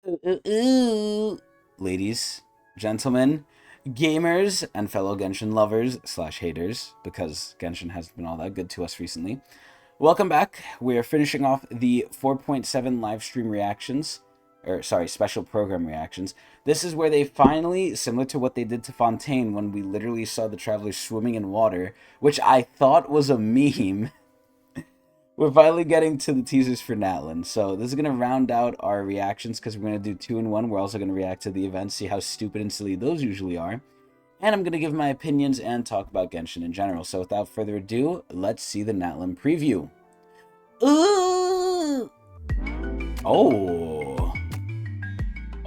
Ooh. Ladies, gentlemen, gamers, and fellow Genshin lovers slash haters, because Genshin hasn't been all that good to us recently. Welcome back. We are finishing off the 4.7 live stream reactions, or sorry, special program reactions. This is where they finally, similar to what they did to Fontaine when we literally saw the travelers swimming in water, which I thought was a meme. We're finally getting to the teasers for Natlan. So this is going to round out our reactions because we're going to do 2 in 1. We're also going to react to the events, see how stupid and silly those usually are. And I'm going to give my opinions and talk about Genshin in general. So without further ado, let's see the Natlan preview. Ooh! Oh.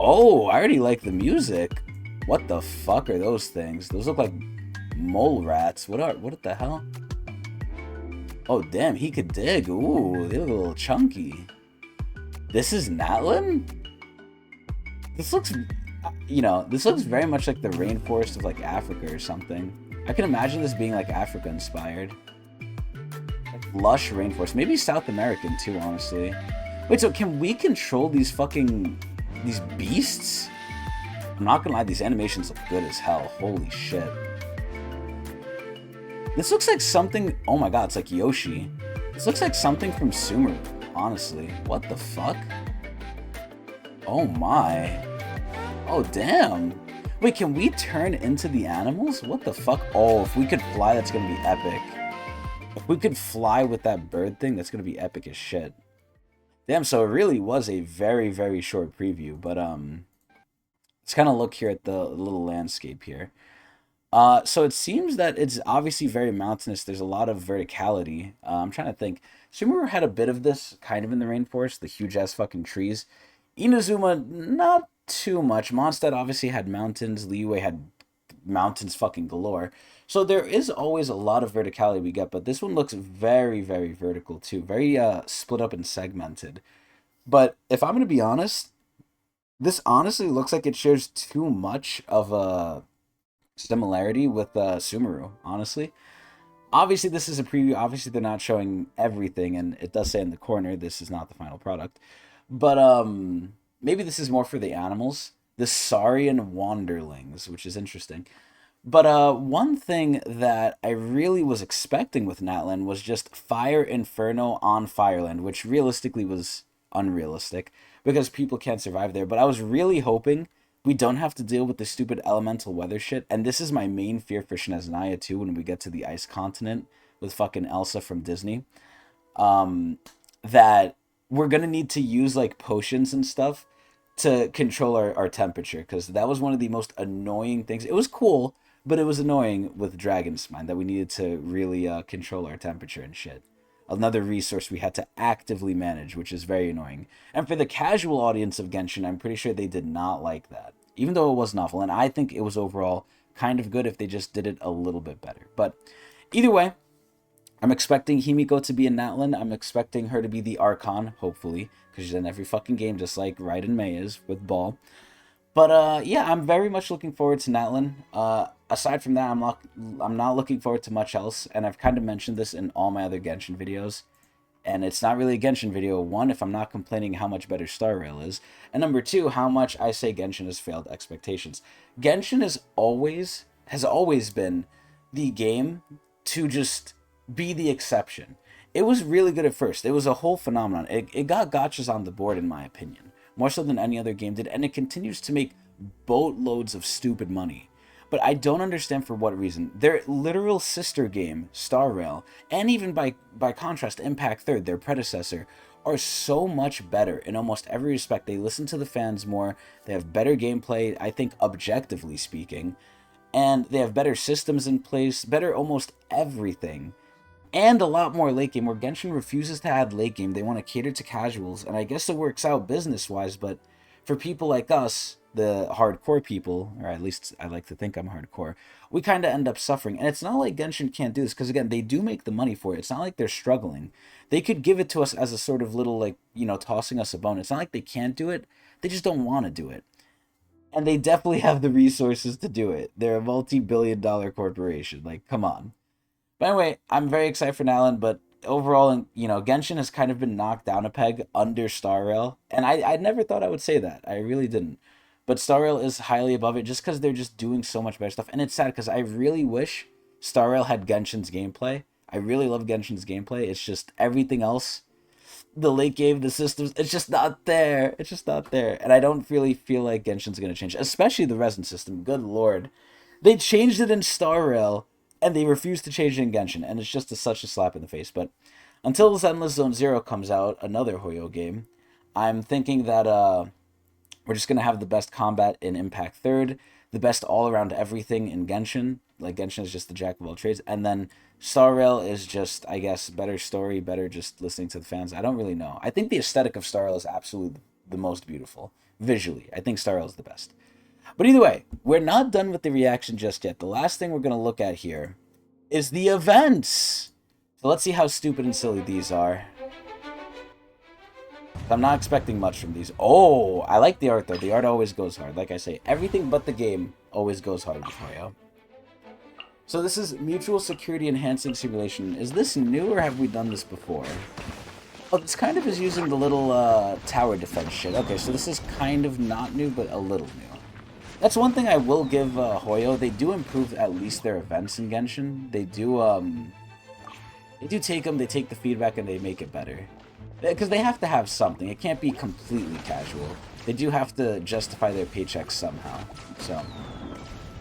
Oh, I already like the music. What the fuck are those things? Those look like mole rats. What the hell? Oh, damn, he could dig. Ooh, they look a little chunky. This is Natlan? This looks, this looks very much like the rainforest of, like, Africa or something. I can imagine this being, like, Africa-inspired. Like, lush rainforest. Maybe South American, too, honestly. Wait, so can we control these beasts? I'm not gonna lie, these animations look good as hell. Holy shit. This looks like something... Oh my god, it's like Yoshi. This looks like something from Sumeru, honestly. What the fuck? Oh my. Oh, damn. Wait, can we turn into the animals? What the fuck? Oh, if we could fly, that's gonna be epic. If we could fly with that bird thing, that's gonna be epic as shit. Damn, so it really was a very, very short preview, but, let's kind of look here at the little landscape here. So it seems that it's obviously very mountainous. There's a lot of verticality. I'm trying to think. Sumeru had a bit of this kind of in the rainforest, the huge ass fucking trees. Inazuma, not too much. Mondstadt obviously had mountains. Liyue had mountains fucking galore. So there is always a lot of verticality we get, but this one looks very, very vertical too. Very split up and segmented. But if I'm going to be honest, this honestly looks like it shares too much of a similarity with Sumeru, honestly. Obviously, this is a preview. Obviously, they're not showing everything, and it does say in the corner, this is not the final product. But maybe this is more for the animals. The Saurian Wanderlings, which is interesting. But one thing that I really was expecting with Natlan was just Fire Inferno on Fireland, which realistically was unrealistic because people can't survive there. But I was really hoping we don't have to deal with the stupid elemental weather shit. And this is my main fear for Snezhnaya too when we get to the ice continent with fucking Elsa from Disney. That we're going to need to use like potions and stuff to control our temperature. Because that was one of the most annoying things. It was cool, but it was annoying with Dragon's Mind that we needed to really control our temperature and shit. Another resource we had to actively manage, which is very annoying. And for the casual audience of Genshin, I'm pretty sure they did not like that. Even though it was novel, and I think it was overall kind of good if they just did it a little bit better. But either way, I'm expecting Himiko to be in Natlan. I'm expecting her to be the Archon, hopefully, because she's in every fucking game, just like Raiden Mei is with Ball. But yeah, I'm very much looking forward to Natlan. Aside from that, I'm not looking forward to much else, and I've kind of mentioned this in all my other Genshin videos. And it's not really a Genshin video. One, if I'm not complaining how much better Star Rail is, and number two, how much I say Genshin has failed expectations. Genshin has always been the game to just be the exception. It was really good at first. It was a whole phenomenon. It got gotchas on the board, in my opinion, more so than any other game did, and it continues to make boatloads of stupid money. But I don't understand for what reason. Their literal sister game, Star Rail, and even by contrast, Impact Third, their predecessor, are so much better in almost every respect. They listen to the fans more. They have better gameplay, I think, objectively speaking. And they have better systems in place, better almost everything. And a lot more late game, where Genshin refuses to add late game. They want to cater to casuals, and I guess it works out business-wise, but for people like us, the hardcore people, or at least I like to think I'm hardcore, we kind of end up suffering. And it's not like Genshin can't do this, because again, they do make the money for it. It's not like they're struggling. They could give it to us as a sort of little, like, tossing us a bone. It's not like they can't do it. They just don't want to do it. And they definitely have the resources to do it. They're a multi-billion-dollar corporation. Like, come on. But anyway, I'm very excited for Natlan, but overall, you know, Genshin has kind of been knocked down a peg under Star Rail, and I never thought I would say that. I really didn't. But Star Rail is highly above it just because they're just doing so much better stuff, and it's sad because I really wish Star Rail had Genshin's gameplay. I really love Genshin's gameplay. It's just everything else, the late game, the systems, it's just not there. It's just not there, and I don't really feel like Genshin's gonna change, especially the resin system. Good lord, they changed it in Star Rail, and they refused to change it in Genshin, and it's just such a slap in the face. But until this Endless Zone Zero comes out, another Hoyo game, I'm thinking that we're just gonna have the best combat in Impact Third, the best all around everything in Genshin. Like Genshin is just the jack of all trades, and then Star Rail is just, I guess, better story, better just listening to the fans. I don't really know. I think the aesthetic of Star Rail is absolutely the most beautiful visually. I think Star Rail is the best. But either way, we're not done with the reaction just yet. The last thing we're gonna look at here is the events. So let's see how stupid and silly these are. I'm not expecting much from these. Oh, I like the art though. The art always goes hard. Like I say, everything but the game always goes hard with Hoyo. So this is Mutual Security Enhancing Simulation. Is this new or have we done this before? Oh, this kind of is using the little tower defense shit. Okay, so this is kind of not new, but a little new. That's one thing I will give Hoyo. They do improve at least their events in Genshin. They do take them, they take the feedback, and they make it better. Because they have to have something. It can't be completely casual. They do have to justify their paychecks somehow. So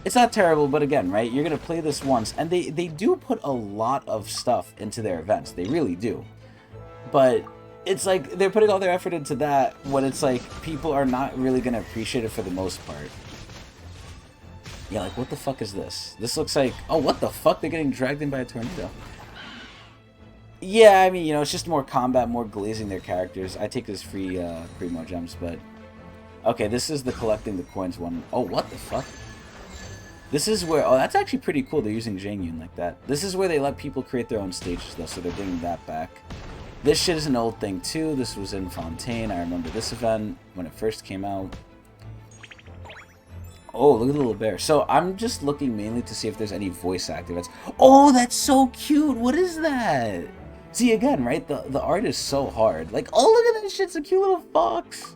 it's not terrible, but again, right? You're going to play this once, and they do put a lot of stuff into their events. They really do. But it's like they're putting all their effort into that when it's like people are not really going to appreciate it for the most part. Yeah, like, what the fuck is this? This looks like... Oh, what the fuck? They're getting dragged in by a tornado. Yeah, I mean, you know, it's just more combat, more glazing their characters. I take this free Primo gems, but... Okay, this is the collecting the coins one. Oh, what the fuck? This is where... Oh, that's actually pretty cool. They're using Zhangyun like that. This is where they let people create their own stages, though, so they're bringing that back. This shit is an old thing, too. This was in Fontaine. I remember this event when it first came out. Oh, look at the little bear. So I'm just looking mainly to see if there's any voice activates. Oh, that's so cute. What is that? See, again, right? The art is so hard. Like, oh, look at that shit. It's a cute little fox.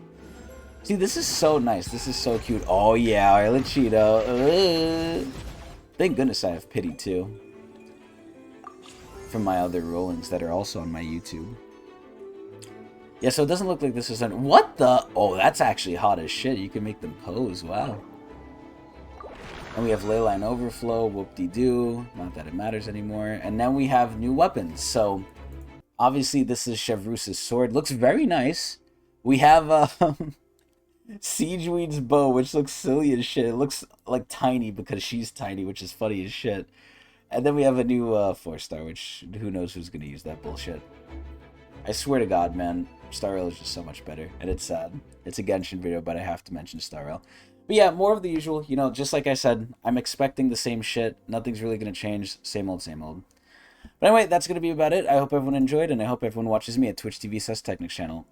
See, this is so nice. This is so cute. Oh, yeah, Island Cheeto. Thank goodness I have pity, too. From my other rollings that are also on my YouTube. Yeah, so it doesn't look like this is... What the... Oh, that's actually hot as shit. You can make them pose. Wow. And we have Leyline Overflow, whoop-de-doo, not that it matters anymore. And then we have new weapons. So, obviously, this is Chevreus's sword. Looks very nice. We have Siegeweed's bow, which looks silly as shit. It looks like tiny because she's tiny, which is funny as shit. And then we have a new 4-star, which who knows who's going to use that bullshit. I swear to God, man, Star Rail is just so much better. And it's sad. It's a Genshin video, but I have to mention Star Rail. But yeah, more of the usual, you know, just like I said, I'm expecting the same shit. Nothing's really going to change. Same old, same old. But anyway, that's going to be about it. I hope everyone enjoyed, and I hope everyone watches me at Twitch TV/Tecnics channel.